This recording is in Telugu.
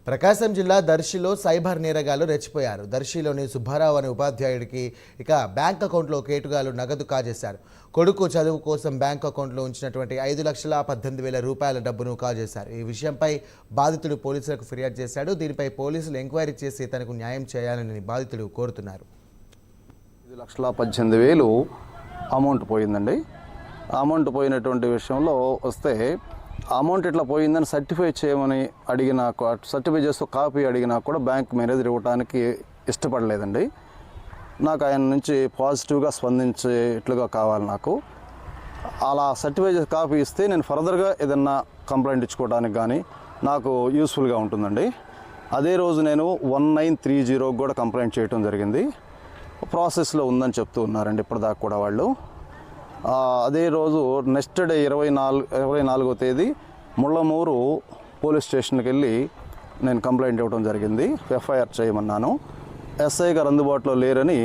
ప్రకాశం జిల్లా దర్శిలో సైబర్ నేరగాళ్లు రెచ్చిపోయారు. దర్శిలోని సుబ్బారావు అనే ఉపాధ్యాయుడికి బ్యాంక్ అకౌంట్లో కేటుగాళ్లు నగదు కాజేశారు. కొడుకు చదువు కోసం బ్యాంక్ అకౌంట్లో ఉంచినటువంటి 5,18,000 రూపాయల డబ్బును కాజేశారు. ఈ విషయంపై బాధితుడు పోలీసులకు ఫిర్యాదు చేశాడు. దీనిపై పోలీసులు ఎంక్వైరీ చేసి తనకు న్యాయం చేయాలని బాధితుడు కోరుతున్నారు. 5,18,000 అమౌంట్ పోయిందండి. అమౌంట్ పోయినటువంటి విషయంలో వస్తే అమౌంట్ ఇట్లా పోయిందని సర్టిఫై చేయమని అడిగినా, సర్టిఫై చేస్తూ కాపీ అడిగినా కూడా బ్యాంక్ మేనేజర్ ఇవ్వడానికి ఇష్టపడలేదండి. నాకు ఆయన నుంచి పాజిటివ్గా స్పందించేట్లుగా కావాలి. నాకు అలా సర్టిఫై చేసి కాపీ ఇస్తే నేను ఫర్దర్గా ఏదన్నా కంప్లైంట్ ఇచ్చుకోవడానికి కానీ నాకు యూస్ఫుల్గా ఉంటుందండి. అదే రోజు నేను 1930 కూడా కంప్లైంట్ చేయడం జరిగింది. ప్రాసెస్లో ఉందని చెప్తూ ఉన్నారండి ఇప్పటిదాకా కూడా వాళ్ళు. అదే రోజు నెక్స్ట్ డే 24వ తేదీ ముళ్ళమూరు పోలీస్ స్టేషన్కి వెళ్ళి నేను కంప్లైంట్ ఇవ్వడం జరిగింది. ఎఫ్ఐఆర్ చేయమన్నాను. ఎస్ఐ గారు అందుబాటులో లేరని